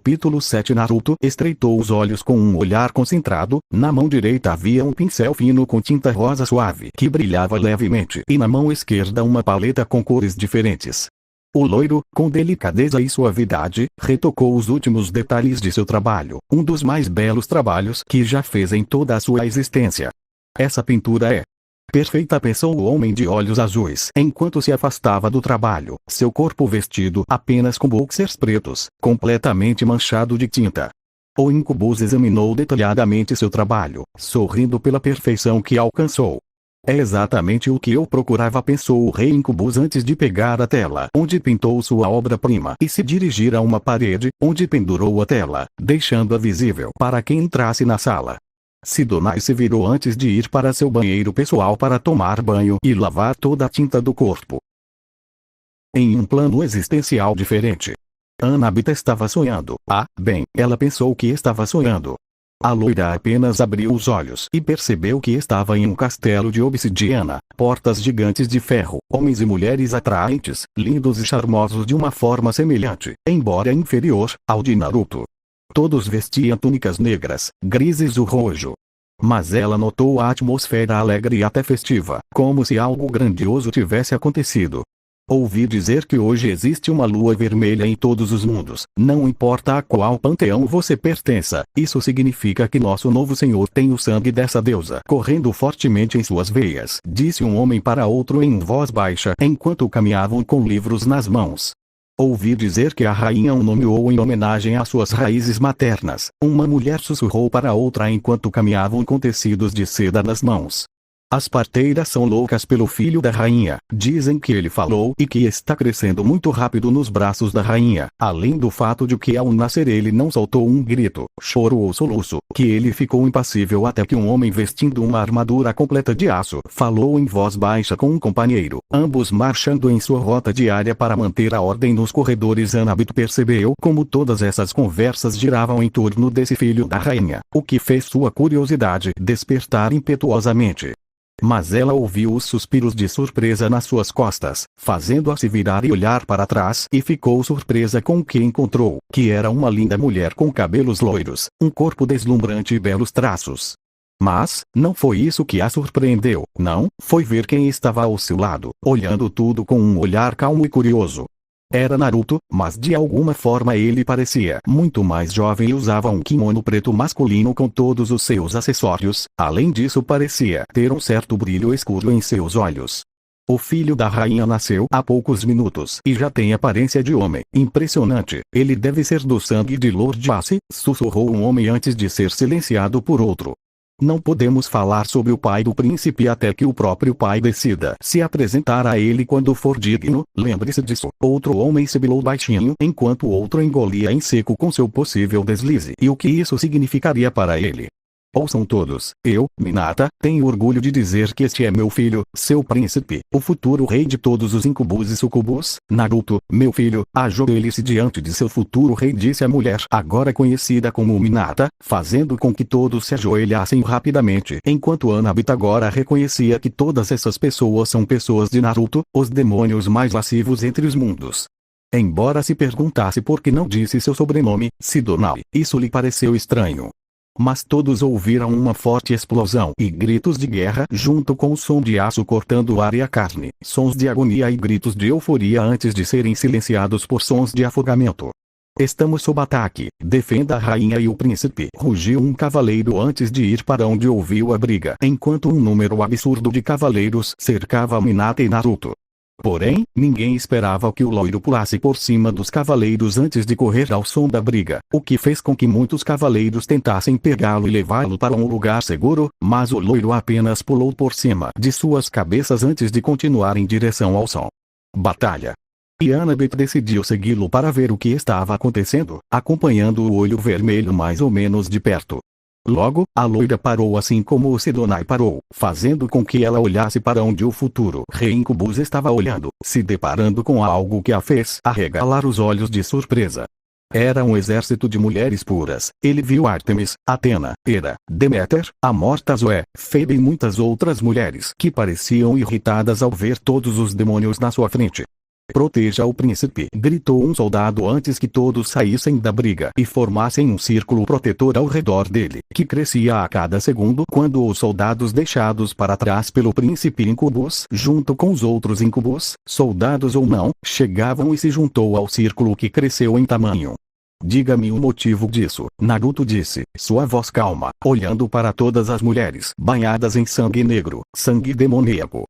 Capítulo 7 Naruto estreitou os olhos com um olhar concentrado. Na mão direita havia um pincel fino com tinta rosa suave que brilhava levemente e na mão esquerda uma paleta com cores diferentes. O loiro, com delicadeza e suavidade, retocou os últimos detalhes de seu trabalho, um dos mais belos trabalhos que já fez em toda a sua existência. Essa pintura é perfeita, pensou o homem de olhos azuis enquanto se afastava do trabalho, seu corpo vestido apenas com boxers pretos, completamente manchado de tinta. O incubus examinou detalhadamente seu trabalho, sorrindo pela perfeição que alcançou. É exatamente o que eu procurava, pensou o rei incubus antes de pegar a tela onde pintou sua obra-prima e se dirigir a uma parede, onde pendurou a tela, deixando-a visível para quem entrasse na sala. Sidonai se virou antes de ir para seu banheiro pessoal para tomar banho e lavar toda a tinta do corpo. Em um plano existencial diferente, Anabita estava sonhando. Ah, bem, ela pensou que estava sonhando. A loira apenas abriu os olhos e percebeu que estava em um castelo de obsidiana, portas gigantes de ferro, homens e mulheres atraentes, lindos e charmosos de uma forma semelhante, embora inferior, ao de Naruto. Todos vestiam túnicas negras, grises ou roxo. Mas ela notou a atmosfera alegre e até festiva, como se algo grandioso tivesse acontecido. Ouvi dizer que hoje existe uma lua vermelha em todos os mundos, não importa a qual panteão você pertença, isso significa que nosso novo senhor tem o sangue dessa deusa correndo fortemente em suas veias, disse um homem para outro em voz baixa enquanto caminhavam com livros nas mãos. Ouvi dizer que a rainha o nomeou em homenagem às suas raízes maternas, uma mulher sussurrou para outra enquanto caminhavam com tecidos de seda nas mãos. As parteiras são loucas pelo filho da rainha, dizem que ele falou e que está crescendo muito rápido nos braços da rainha, além do fato de que ao nascer ele não soltou um grito, choro ou soluço, que ele ficou impassível até que um homem vestindo uma armadura completa de aço falou em voz baixa com um companheiro, ambos marchando em sua rota diária para manter a ordem nos corredores. Anabito percebeu como todas essas conversas giravam em torno desse filho da rainha, o que fez sua curiosidade despertar impetuosamente. Mas ela ouviu os suspiros de surpresa nas suas costas, fazendo-a se virar e olhar para trás, e ficou surpresa com o que encontrou, que era uma linda mulher com cabelos loiros, um corpo deslumbrante e belos traços. Mas, não foi isso que a surpreendeu, não, foi ver quem estava ao seu lado, olhando tudo com um olhar calmo e curioso. Era Naruto, mas de alguma forma ele parecia muito mais jovem e usava um kimono preto masculino com todos os seus acessórios, além disso parecia ter um certo brilho escuro em seus olhos. O filho da rainha nasceu há poucos minutos e já tem aparência de homem, impressionante, ele deve ser do sangue de Lord Ace, sussurrou um homem antes de ser silenciado por outro. Não podemos falar sobre o pai do príncipe até que o próprio pai decida se apresentar a ele quando for digno, lembre-se disso. Outro homem sibilou baixinho enquanto o outro engolia em seco com seu possível deslize e o que isso significaria para ele. Ouçam todos, eu, Minata, tenho orgulho de dizer que este é meu filho, seu príncipe, o futuro rei de todos os incubus e sucubus. Naruto, meu filho, ajoelhe-se diante de seu futuro rei, disse a mulher agora conhecida como Minata, fazendo com que todos se ajoelhassem rapidamente, enquanto Anabita agora reconhecia que todas essas pessoas são pessoas de Naruto, os demônios mais lascivos entre os mundos. Embora se perguntasse por que não disse seu sobrenome, Sidonai, isso lhe pareceu estranho. Mas todos ouviram uma forte explosão e gritos de guerra junto com o som de aço cortando o ar e a carne, sons de agonia e gritos de euforia antes de serem silenciados por sons de afogamento. Estamos sob ataque, defenda a rainha e o príncipe, rugiu um cavaleiro antes de ir para onde ouviu a briga, enquanto um número absurdo de cavaleiros cercava Minata e Naruto. Porém, ninguém esperava que o loiro pulasse por cima dos cavaleiros antes de correr ao som da briga, o que fez com que muitos cavaleiros tentassem pegá-lo e levá-lo para um lugar seguro, mas o loiro apenas pulou por cima de suas cabeças antes de continuar em direção ao som. Batalha. E Anabita decidiu segui-lo para ver o que estava acontecendo, acompanhando o olho vermelho mais ou menos de perto. Logo, a loira parou assim como o Sidonai parou, fazendo com que ela olhasse para onde o futuro rei incubus estava olhando, se deparando com algo que a fez arregalar os olhos de surpresa. Era um exército de mulheres puras. Ele viu Artemis, Atena, Hera, Deméter, a morta Zoé, Febe e muitas outras mulheres que pareciam irritadas ao ver todos os demônios na sua frente. Proteja o príncipe, gritou um soldado antes que todos saíssem da briga e formassem um círculo protetor ao redor dele, que crescia a cada segundo quando os soldados deixados para trás pelo príncipe Incubus, junto com os outros Incubus, soldados ou não, chegavam e se juntou ao círculo que cresceu em tamanho. Diga-me o motivo disso, Naruto disse, sua voz calma, olhando para todas as mulheres banhadas em sangue negro, sangue demoníaco.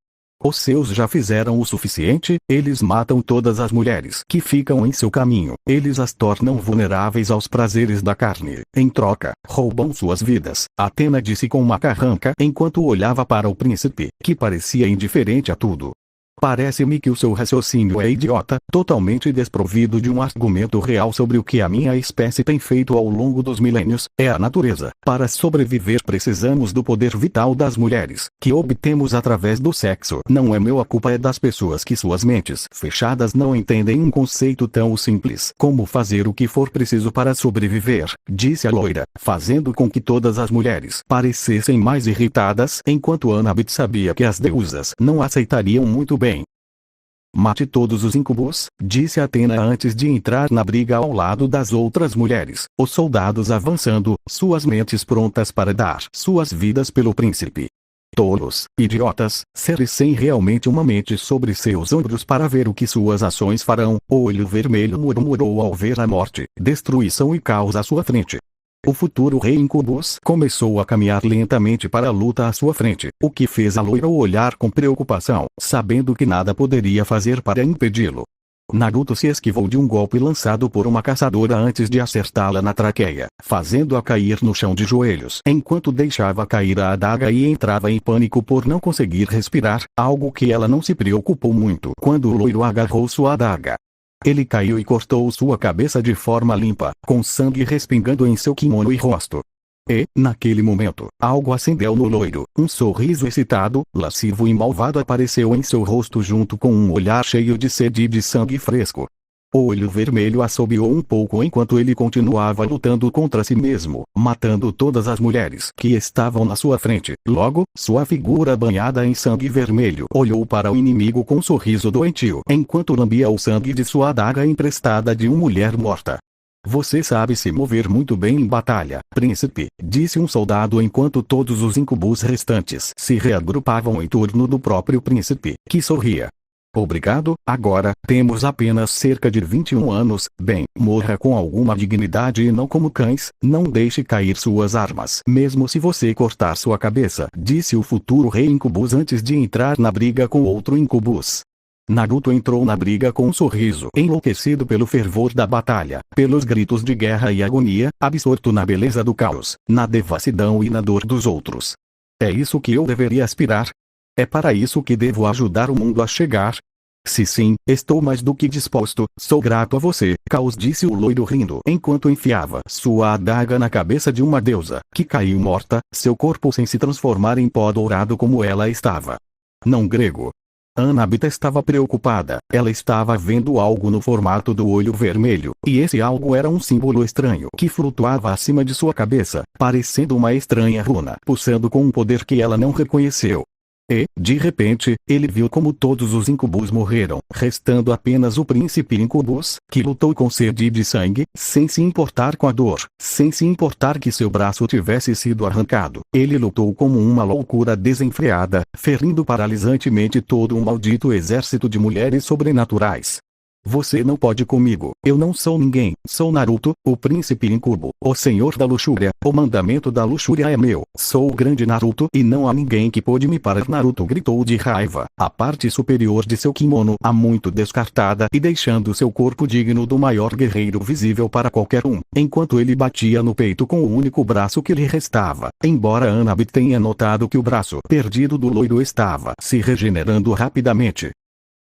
Os seus já fizeram o suficiente, eles matam todas as mulheres que ficam em seu caminho, eles as tornam vulneráveis aos prazeres da carne, em troca, roubam suas vidas, Atena disse com uma carranca enquanto olhava para o príncipe, que parecia indiferente a tudo. Parece-me que o seu raciocínio é idiota, totalmente desprovido de um argumento real sobre o que a minha espécie tem feito ao longo dos milênios, é a natureza. Para sobreviver precisamos do poder vital das mulheres, que obtemos através do sexo. Não é meu, a culpa é das pessoas que suas mentes fechadas não entendem um conceito tão simples como fazer o que for preciso para sobreviver, disse a loira, fazendo com que todas as mulheres parecessem mais irritadas, enquanto Annabeth sabia que as deusas não aceitariam muito bem. Mate todos os Incubus, disse Atena antes de entrar na briga ao lado das outras mulheres, os soldados avançando, suas mentes prontas para dar suas vidas pelo príncipe. Tolos, idiotas, seres sem realmente uma mente sobre seus ombros para ver o que suas ações farão, o olho vermelho murmurou ao ver a morte, destruição e caos à sua frente. O futuro rei Incubus começou a caminhar lentamente para a luta à sua frente, o que fez a loira olhar com preocupação, sabendo que nada poderia fazer para impedi-lo. Naruto se esquivou de um golpe lançado por uma caçadora antes de acertá-la na traqueia, fazendo-a cair no chão de joelhos, enquanto deixava cair a adaga e entrava em pânico por não conseguir respirar, algo que ela não se preocupou muito quando o loiro agarrou sua adaga. Ele caiu e cortou sua cabeça de forma limpa, com sangue respingando em seu kimono e rosto. E, naquele momento, algo acendeu no loiro, um sorriso excitado, lascivo e malvado apareceu em seu rosto junto com um olhar cheio de sede e de sangue fresco. O olho vermelho assobiou um pouco enquanto ele continuava lutando contra si mesmo, matando todas as mulheres que estavam na sua frente. Logo, sua figura banhada em sangue vermelho olhou para o inimigo com um sorriso doentio, enquanto lambia o sangue de sua adaga emprestada de uma mulher morta. Você sabe se mover muito bem em batalha, príncipe, disse um soldado enquanto todos os Incubus restantes se reagrupavam em torno do próprio príncipe, que sorria. Obrigado, agora, temos apenas cerca de 21 anos, bem, morra com alguma dignidade e não como cães, não deixe cair suas armas. Mesmo se você cortar sua cabeça, disse o futuro rei Incubus antes de entrar na briga com outro Incubus. Naruto entrou na briga com um sorriso, enlouquecido pelo fervor da batalha, pelos gritos de guerra e agonia, absorto na beleza do caos, na devassidão e na dor dos outros. É isso que eu deveria aspirar? É para isso que devo ajudar o mundo a chegar? Se sim, estou mais do que disposto, sou grato a você, Caos, disse o loiro rindo enquanto enfiava sua adaga na cabeça de uma deusa, que caiu morta, seu corpo sem se transformar em pó dourado como ela estava. Não, grego. Annabeth estava preocupada, ela estava vendo algo no formato do olho vermelho, e esse algo era um símbolo estranho que flutuava acima de sua cabeça, parecendo uma estranha runa, pulsando com um poder que ela não reconheceu. E, de repente, ele viu como todos os Incubus morreram, restando apenas o príncipe Incubus, que lutou com sede de sangue, sem se importar com a dor, sem se importar que seu braço tivesse sido arrancado. Ele lutou como uma loucura desenfreada, ferindo paralisantemente todo um maldito exército de mulheres sobrenaturais. Você não pode comigo, eu não sou ninguém, sou Naruto, o príncipe Incubo, o senhor da luxúria, o mandamento da luxúria é meu, sou o grande Naruto e não há ninguém que pode me parar. Naruto gritou de raiva, a parte superior de seu kimono há muito descartada e deixando seu corpo digno do maior guerreiro visível para qualquer um, enquanto ele batia no peito com o único braço que lhe restava, embora Annabeth tenha notado que o braço perdido do loiro estava se regenerando rapidamente.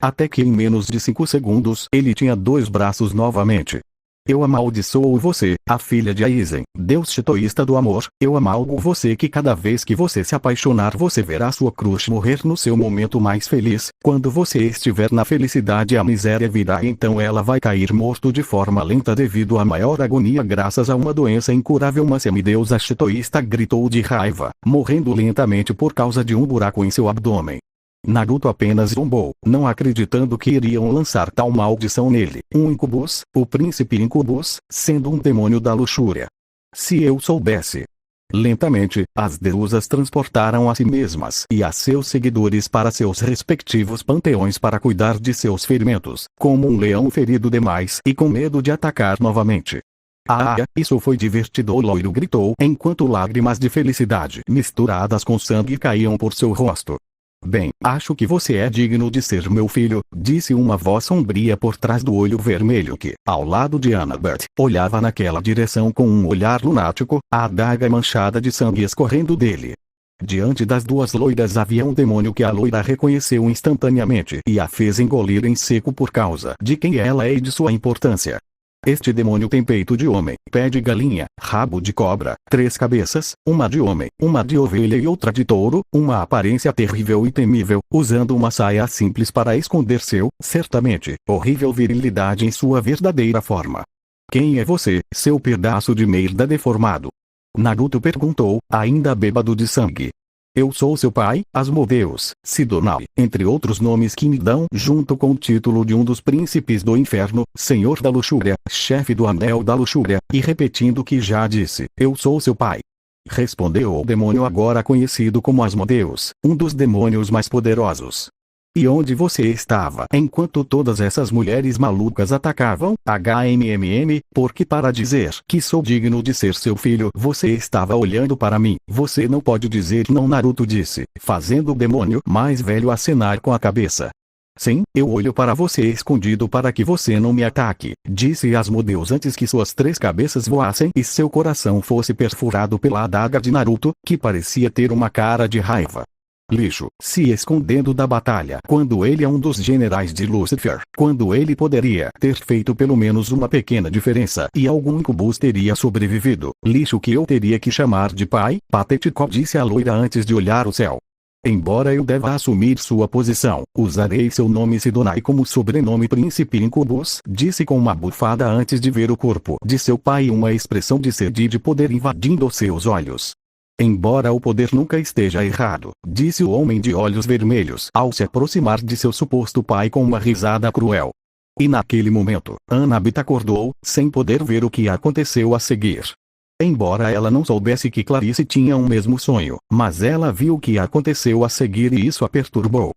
Até que em menos de 5 segundos ele tinha 2 braços novamente. Eu amaldiçoo você, a filha de Aizen, deus shintoísta do amor, eu amalgo você que cada vez que você se apaixonar você verá sua crush morrer no seu momento mais feliz, quando você estiver na felicidade a miséria virá e então ela vai cair morto de forma lenta devido à maior agonia graças a uma doença incurável. Uma semideusa shintoísta gritou de raiva, morrendo lentamente por causa de um buraco em seu abdômen. Naruto apenas zombou, não acreditando que iriam lançar tal maldição nele, um incubus, o príncipe incubus, sendo um demônio da luxúria. Se eu soubesse. Lentamente, as deusas transportaram a si mesmas e a seus seguidores para seus respectivos panteões para cuidar de seus ferimentos, como um leão ferido demais e com medo de atacar novamente. Ah, isso foi divertido, o loiro gritou enquanto lágrimas de felicidade misturadas com sangue caíam por seu rosto. Bem, acho que você é digno de ser meu filho, disse uma voz sombria por trás do olho vermelho que, ao lado de Annabeth, olhava naquela direção com um olhar lunático, a adaga manchada de sangue escorrendo dele. Diante das duas loiras havia um demônio que a loira reconheceu instantaneamente e a fez engolir em seco por causa de quem ela é e de sua importância. Este demônio tem peito de homem, pé de galinha, rabo de cobra, 3 cabeças, uma de homem, uma de ovelha e outra de touro, uma aparência terrível e temível, usando uma saia simples para esconder certamente, horrível virilidade em sua verdadeira forma. Quem é você, seu pedaço de merda deformado? Naruto perguntou, ainda bêbado de sangue. Eu sou seu pai, Asmodeus, Sidonai, entre outros nomes que me dão junto com o título de um dos príncipes do inferno, senhor da luxúria, chefe do anel da luxúria, e repetindo o que já disse, eu sou seu pai. Respondeu o demônio agora conhecido como Asmodeus, um dos demônios mais poderosos. E onde você estava enquanto todas essas mulheres malucas atacavam? Porque para dizer que sou digno de ser seu filho você estava olhando para mim, você não pode dizer não, Naruto disse, fazendo o demônio mais velho acenar com a cabeça. Sim, eu olho para você escondido para que você não me ataque, disse Asmodeus antes que suas 3 cabeças voassem e seu coração fosse perfurado pela adaga de Naruto, que parecia ter uma cara de raiva. Lixo, se escondendo da batalha quando ele é um dos generais de Lucifer, quando ele poderia ter feito pelo menos uma pequena diferença e algum incubus teria sobrevivido. Lixo que eu teria que chamar de pai, patético, disse a loira antes de olhar o céu. Embora eu deva assumir sua posição, usarei seu nome Sidonai como sobrenome príncipe incubus, disse com uma bufada antes de ver o corpo de seu pai e uma expressão de sede e de poder invadindo seus olhos. Embora o poder nunca esteja errado, disse o homem de olhos vermelhos ao se aproximar de seu suposto pai com uma risada cruel. E naquele momento, Annabeth acordou, sem poder ver o que aconteceu a seguir. Embora ela não soubesse que Clarice tinha um mesmo sonho, mas ela viu o que aconteceu a seguir e isso a perturbou.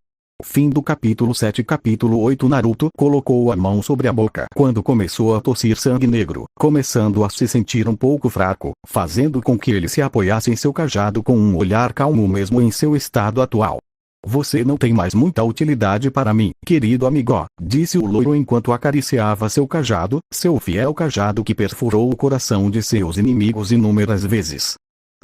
Fim do capítulo 7. Capítulo 8. Naruto colocou a mão sobre a boca quando começou a tossir sangue negro, começando a se sentir um pouco fraco, fazendo com que ele se apoiasse em seu cajado com um olhar calmo mesmo em seu estado atual. Você não tem mais muita utilidade para mim, querido amigo, disse o loiro enquanto acariciava seu cajado, seu fiel cajado que perfurou o coração de seus inimigos inúmeras vezes.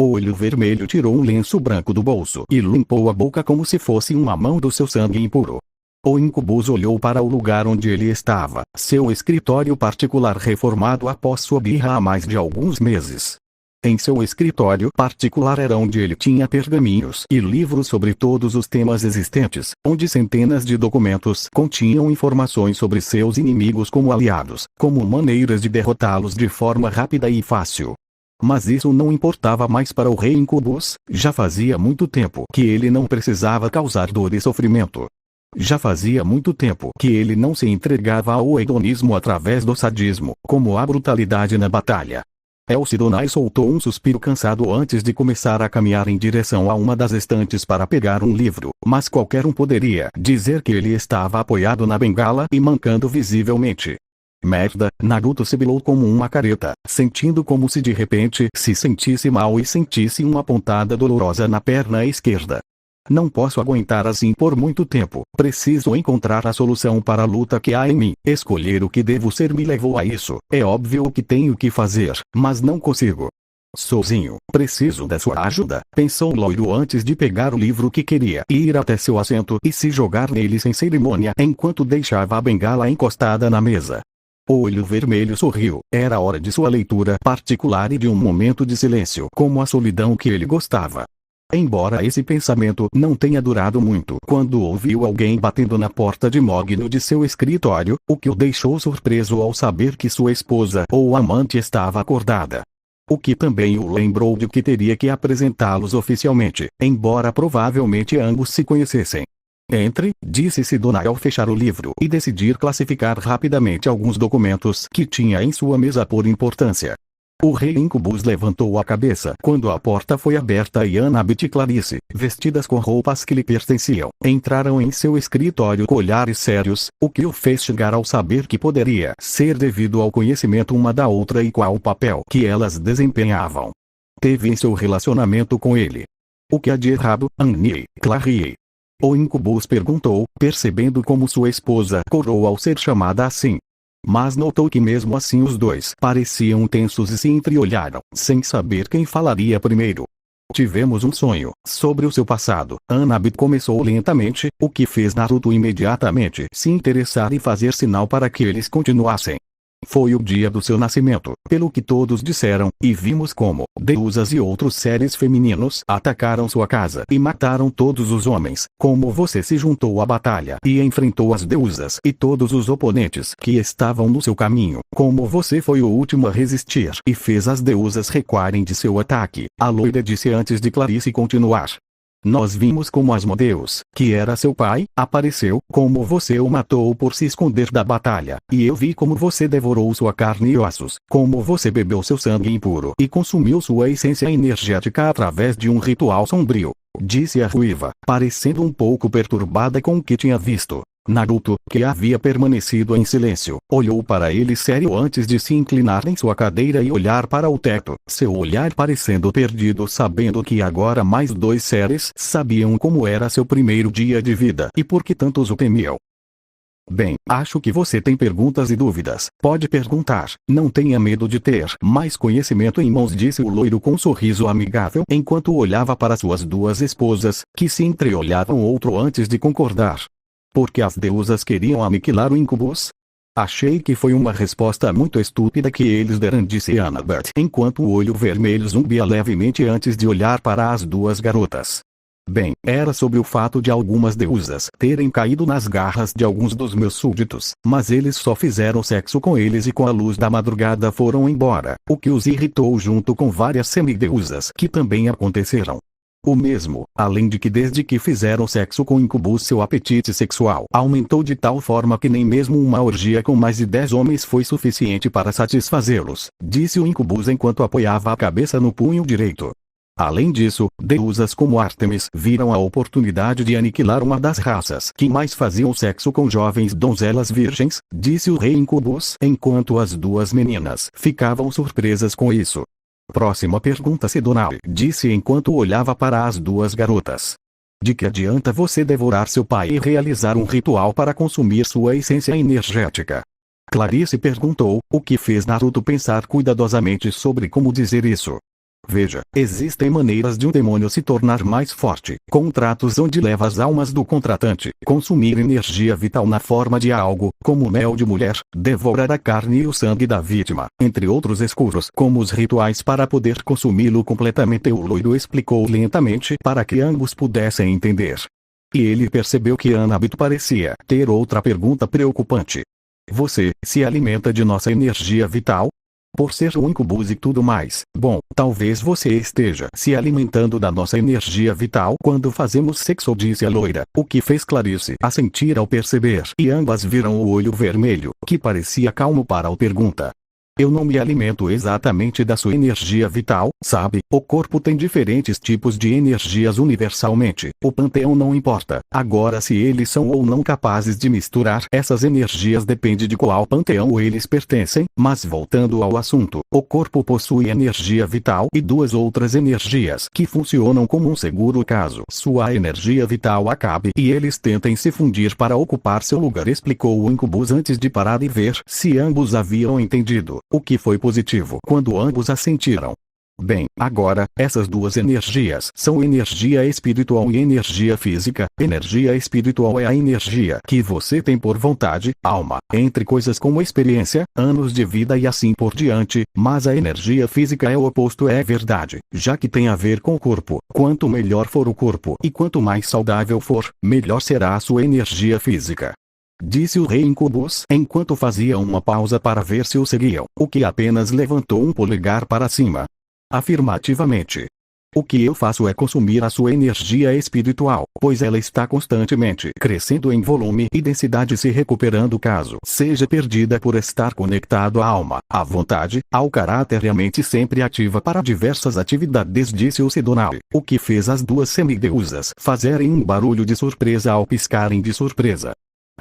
O olho vermelho tirou um lenço branco do bolso e limpou a boca como se fosse uma mão do seu sangue impuro. O incubus olhou para o lugar onde ele estava, seu escritório particular reformado após sua birra há mais de alguns meses. Em seu escritório particular era onde ele tinha pergaminhos e livros sobre todos os temas existentes, onde centenas de documentos continham informações sobre seus inimigos como aliados, como maneiras de derrotá-los de forma rápida e fácil. Mas isso não importava mais para o rei Incubus, já fazia muito tempo que ele não precisava causar dor e sofrimento. Já fazia muito tempo que ele não se entregava ao hedonismo através do sadismo, como a brutalidade na batalha. El Sidonai soltou um suspiro cansado antes de começar a caminhar em direção a uma das estantes para pegar um livro, mas qualquer um poderia dizer que ele estava apoiado na bengala e mancando visivelmente. Merda, Naruto sibilou como uma careta, sentindo como se de repente se sentisse mal e sentisse uma pontada dolorosa na perna esquerda. Não posso aguentar assim por muito tempo, preciso encontrar a solução para a luta que há em mim, escolher o que devo ser me levou a isso, é óbvio o que tenho que fazer, mas não consigo. Sozinho, preciso da sua ajuda, pensou Loiro antes de pegar o livro que queria e ir até seu assento e se jogar nele sem cerimônia enquanto deixava a bengala encostada na mesa. O olho vermelho sorriu, era hora de sua leitura particular e de um momento de silêncio como a solidão que ele gostava. Embora esse pensamento não tenha durado muito quando ouviu alguém batendo na porta de mogno de seu escritório, o que o deixou surpreso ao saber que sua esposa ou amante estava acordada. O que também o lembrou de que teria que apresentá-los oficialmente, embora provavelmente ambos se conhecessem. Entre, disse Sidonai ao fechar o livro e decidir classificar rapidamente alguns documentos que tinha em sua mesa por importância. O rei Incubus levantou a cabeça quando a porta foi aberta e Annabeth e Clarice, vestidas com roupas que lhe pertenciam, entraram em seu escritório com olhares sérios, o que o fez chegar ao saber que poderia ser devido ao conhecimento uma da outra e qual o papel que elas desempenhavam. Teve em seu relacionamento com ele. O que há de errado, Annie, Clary? O Incubus perguntou, percebendo como sua esposa corou ao ser chamada assim. Mas notou que mesmo assim os dois pareciam tensos e se entreolharam, sem saber quem falaria primeiro. Tivemos um sonho sobre o seu passado. Annabeth começou lentamente, o que fez Naruto imediatamente se interessar e fazer sinal para que eles continuassem. Foi o dia do seu nascimento, pelo que todos disseram, e vimos como deusas e outros seres femininos atacaram sua casa e mataram todos os homens, como você se juntou à batalha e enfrentou as deusas e todos os oponentes que estavam no seu caminho, como você foi o último a resistir e fez as deusas recuarem de seu ataque, a loira disse antes de Clarice continuar. Nós vimos como Asmodeus, que era seu pai, apareceu, como você o matou por se esconder da batalha, e eu vi como você devorou sua carne e ossos, como você bebeu seu sangue impuro e consumiu sua essência energética através de um ritual sombrio, disse a ruiva, parecendo um pouco perturbada com o que tinha visto. Naruto, que havia permanecido em silêncio, olhou para ele sério antes de se inclinar em sua cadeira e olhar para o teto, seu olhar parecendo perdido sabendo que agora mais dois seres sabiam como era seu primeiro dia de vida e por que tantos o temiam. Bem, acho que você tem perguntas e dúvidas, pode perguntar, não tenha medo de ter mais conhecimento em mãos disse o loiro com um sorriso amigável enquanto olhava para suas duas esposas, que se entreolhavam outro antes de concordar. Porque as deusas queriam aniquilar o Incubus? Achei que foi uma resposta muito estúpida que eles deram disse Annabeth enquanto o olho vermelho zumbia levemente antes de olhar para as duas garotas. Bem, era sobre o fato de algumas deusas terem caído nas garras de alguns dos meus súditos, mas eles só fizeram sexo com eles e com a luz da madrugada foram embora, o que os irritou junto com várias semideusas que também aconteceram. O mesmo, além de que desde que fizeram sexo com Incubus seu apetite sexual aumentou de tal forma que nem mesmo uma orgia com mais de 10 homens foi suficiente para satisfazê-los, disse o Incubus enquanto apoiava a cabeça no punho direito. Além disso, deusas como Artemis viram a oportunidade de aniquilar uma das raças que mais faziam sexo com jovens donzelas virgens, disse o rei Incubus enquanto as duas meninas ficavam surpresas com isso. Próxima pergunta Sidonai, disse enquanto olhava para as duas garotas. De que adianta você devorar seu pai e realizar um ritual para consumir sua essência energética? Clarice perguntou, o que fez Naruto pensar cuidadosamente sobre como dizer isso. Veja, existem maneiras de um demônio se tornar mais forte, contratos onde leva as almas do contratante, consumir energia vital na forma de algo, como mel de mulher, devorar a carne e o sangue da vítima, entre outros escuros como os rituais para poder consumi-lo completamente o loiro explicou lentamente para que ambos pudessem entender. E ele percebeu que Annabeth parecia ter outra pergunta preocupante. Você se alimenta de nossa energia vital? Por ser um Incubus e tudo mais, bom, talvez você esteja se alimentando da nossa energia vital quando fazemos sexo disse a loira, o que fez Clarice assentir ao perceber e ambas viram o olho vermelho, que parecia calmo para a pergunta. Eu não me alimento exatamente da sua energia vital, sabe? O corpo tem diferentes tipos de energias universalmente. O panteão não importa. Agora se eles são ou não capazes de misturar essas energias depende de qual panteão eles pertencem, mas voltando ao assunto, o corpo possui energia vital e duas outras energias que funcionam como um seguro caso sua energia vital acabe e eles tentem se fundir para ocupar seu lugar explicou o Incubus antes de parar e ver se ambos haviam entendido. O que foi positivo quando ambos assentiram. Bem, agora, essas duas energias são energia espiritual e energia física. Energia espiritual é a energia que você tem por vontade, alma, entre coisas como experiência, anos de vida e assim por diante, mas a energia física é o oposto é verdade, já que tem a ver com o corpo. Quanto melhor for o corpo e quanto mais saudável for, melhor será a sua energia física. Disse o rei Incubus enquanto fazia uma pausa para ver se o seguiam, o que apenas levantou um polegar para cima. Afirmativamente. O que eu faço é consumir a sua energia espiritual, pois ela está constantemente crescendo em volume e densidade, se recuperando caso seja perdida por estar conectado à alma, à vontade, ao caráter e à mente sempre ativa para diversas atividades, disse o Sidonai, o que fez as duas semideusas fazerem um barulho de surpresa ao piscarem de surpresa.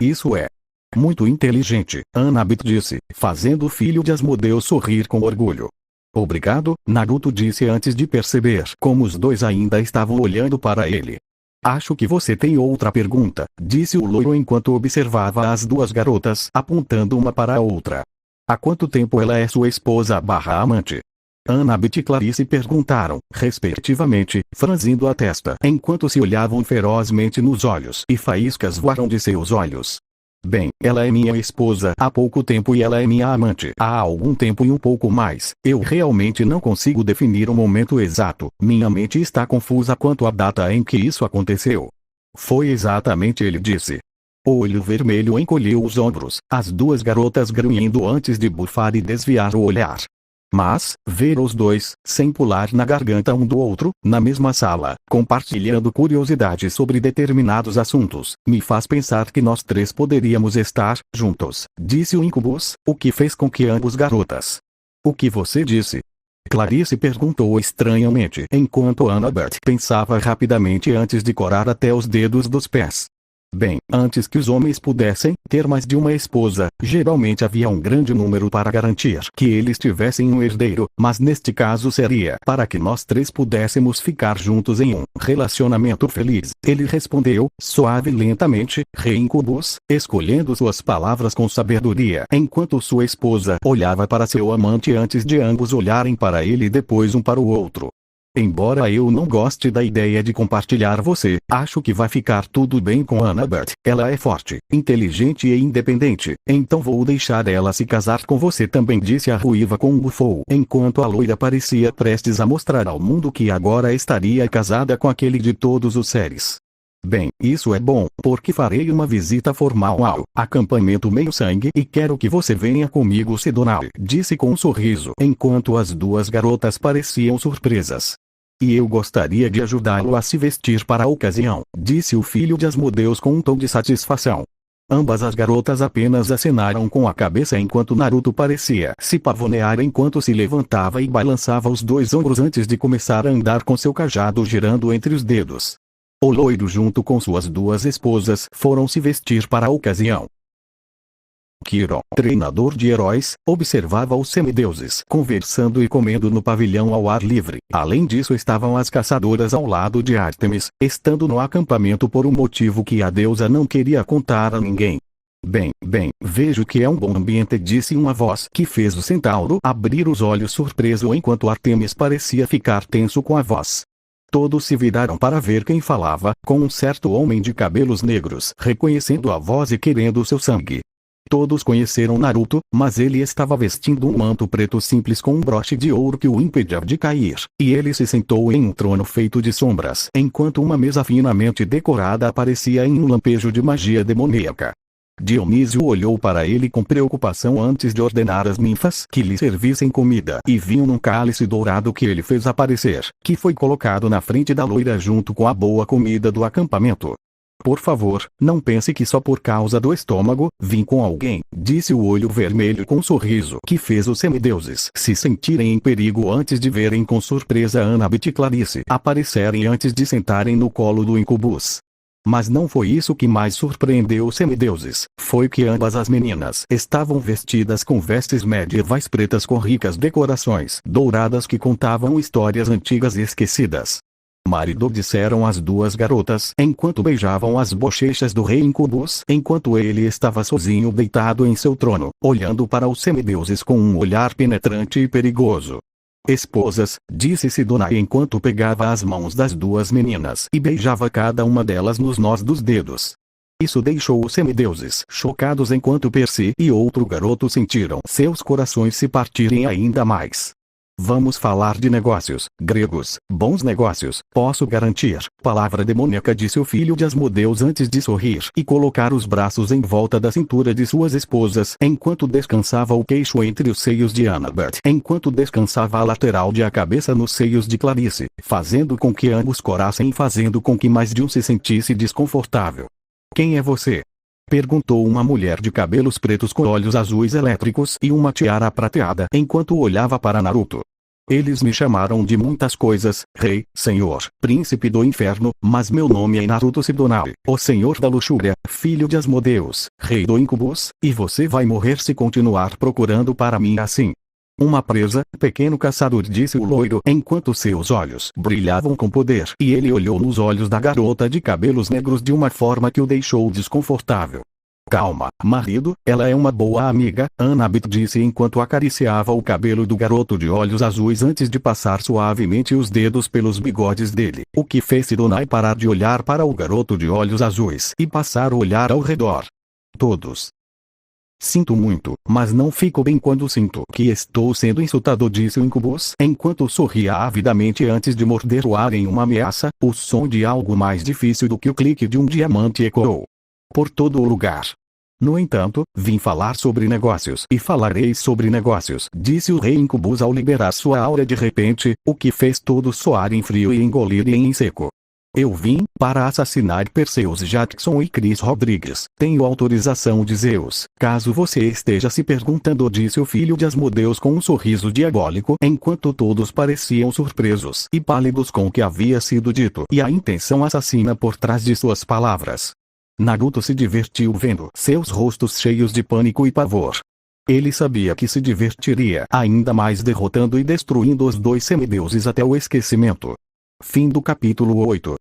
Isso é muito inteligente, Annabeth disse, fazendo o filho de Asmodeus sorrir com orgulho. Obrigado, Naruto disse antes de perceber como os dois ainda estavam olhando para ele. Acho que você tem outra pergunta, disse o loiro enquanto observava as duas garotas apontando uma para a outra. Há quanto tempo ela é sua esposa/amante? Annabeth e Clarice perguntaram, respectivamente, franzindo a testa enquanto se olhavam ferozmente nos olhos e faíscas voaram de seus olhos. Bem, ela é minha esposa há pouco tempo e ela é minha amante há algum tempo e um pouco mais. Eu realmente não consigo definir o momento exato, minha mente está confusa quanto à data em que isso aconteceu. Foi exatamente, ele disse. O olho vermelho encolheu os ombros, as duas garotas grunhindo antes de bufar e desviar o olhar. Mas, ver os dois, sem pular na garganta um do outro, na mesma sala, compartilhando curiosidades sobre determinados assuntos, me faz pensar que nós três poderíamos estar juntos, disse o Incubus, o que fez com que ambos garotas. O que você disse? Clarice perguntou estranhamente enquanto Annabeth pensava rapidamente antes de corar até os dedos dos pés. Bem, antes que os homens pudessem ter mais de uma esposa, geralmente havia um grande número para garantir que eles tivessem um herdeiro, mas neste caso seria para que nós três pudéssemos ficar juntos em um relacionamento feliz. Ele respondeu, suave e lentamente, Rei Incubus, escolhendo suas palavras com sabedoria, enquanto sua esposa olhava para seu amante antes de ambos olharem para ele e depois um para o outro. Embora eu não goste da ideia de compartilhar você, acho que vai ficar tudo bem com Annabeth. Ela é forte, inteligente e independente, então vou deixar ela se casar com você também, disse a ruiva com um bufou, enquanto a loira parecia prestes a mostrar ao mundo que agora estaria casada com aquele de todos os seres. Bem, isso é bom, porque farei uma visita formal ao acampamento meio-sangue e quero que você venha comigo, Sidonai, disse com um sorriso, enquanto as duas garotas pareciam surpresas. E eu gostaria de ajudá-lo a se vestir para a ocasião, disse o filho de Asmodeus com um tom de satisfação. Ambas as garotas apenas acenaram com a cabeça enquanto Naruto parecia se pavonear enquanto se levantava e balançava os dois ombros antes de começar a andar com seu cajado girando entre os dedos. O loiro junto com suas duas esposas foram se vestir para a ocasião. Kiro, treinador de heróis, observava os semideuses conversando e comendo no pavilhão ao ar livre. Além disso estavam as caçadoras ao lado de Artemis, estando no acampamento por um motivo que a deusa não queria contar a ninguém. Bem, vejo que é um bom ambiente, disse uma voz que fez o centauro abrir os olhos surpreso enquanto Artemis parecia ficar tenso com a voz. Todos se viraram para ver quem falava, com um certo homem de cabelos negros, reconhecendo a voz e querendo seu sangue. Todos conheceram Naruto, mas ele estava vestindo um manto preto simples com um broche de ouro que o impedia de cair, e ele se sentou em um trono feito de sombras, enquanto uma mesa finamente decorada aparecia em um lampejo de magia demoníaca. Dionísio olhou para ele com preocupação antes de ordenar às ninfas que lhe servissem comida e vinho num cálice dourado que ele fez aparecer, que foi colocado na frente da loira junto com a boa comida do acampamento. Por favor, não pense que só por causa do estômago, vim com alguém, disse o olho vermelho com um sorriso que fez os semideuses se sentirem em perigo antes de verem com surpresa Annabeth e Clarice aparecerem antes de sentarem no colo do Incubus. Mas não foi isso que mais surpreendeu os semideuses, foi que ambas as meninas estavam vestidas com vestes medievais pretas com ricas decorações douradas que contavam histórias antigas e esquecidas. Marido, disseram as duas garotas enquanto beijavam as bochechas do rei Incubus enquanto ele estava sozinho deitado em seu trono, olhando para os semideuses com um olhar penetrante e perigoso. Esposas, disse Sidonai enquanto pegava as mãos das duas meninas e beijava cada uma delas nos nós dos dedos. Isso deixou os semideuses chocados enquanto Percy e outro garoto sentiram seus corações se partirem ainda mais. Vamos falar de negócios, gregos, bons negócios, posso garantir. Palavra demoníaca, disse o filho de Asmodeus antes de sorrir e colocar os braços em volta da cintura de suas esposas, enquanto descansava o queixo entre os seios de Annabeth, enquanto descansava a lateral de a cabeça nos seios de Clarice, fazendo com que ambos corassem e fazendo com que mais de um se sentisse desconfortável. Quem é você? Perguntou uma mulher de cabelos pretos com olhos azuis elétricos e uma tiara prateada enquanto olhava para Naruto. Eles me chamaram de muitas coisas, rei, senhor, príncipe do inferno, mas meu nome é Naruto Sidonai, o senhor da luxúria, filho de Asmodeus, rei do incubus, e você vai morrer se continuar procurando para mim assim. Uma presa, pequeno caçador, disse o loiro enquanto seus olhos brilhavam com poder, e ele olhou nos olhos da garota de cabelos negros de uma forma que o deixou desconfortável. Calma, marido, ela é uma boa amiga, Annabeth disse enquanto acariciava o cabelo do garoto de olhos azuis antes de passar suavemente os dedos pelos bigodes dele, o que fez Sidonai parar de olhar para o garoto de olhos azuis e passar a olhar ao redor. Todos. Sinto muito, mas não fico bem quando sinto que estou sendo insultado, disse o incubus enquanto sorria avidamente antes de morder o ar em uma ameaça. O som de algo mais difícil do que o clique de um diamante ecoou por todo o lugar. No entanto, vim falar sobre negócios e falarei sobre negócios, disse o rei incubus ao liberar sua aura de repente, o que fez todos soar em frio e engolirem em seco. Eu vim para assassinar Perseus Jackson e Chris Rodrigues. Tenho autorização de Zeus. Caso você esteja se perguntando, disse o filho de Asmodeus com um sorriso diabólico, enquanto todos pareciam surpresos e pálidos com o que havia sido dito e a intenção assassina por trás de suas palavras. Naruto se divertiu vendo seus rostos cheios de pânico e pavor. Ele sabia que se divertiria ainda mais derrotando e destruindo os dois semideuses até o esquecimento. Fim do capítulo 8.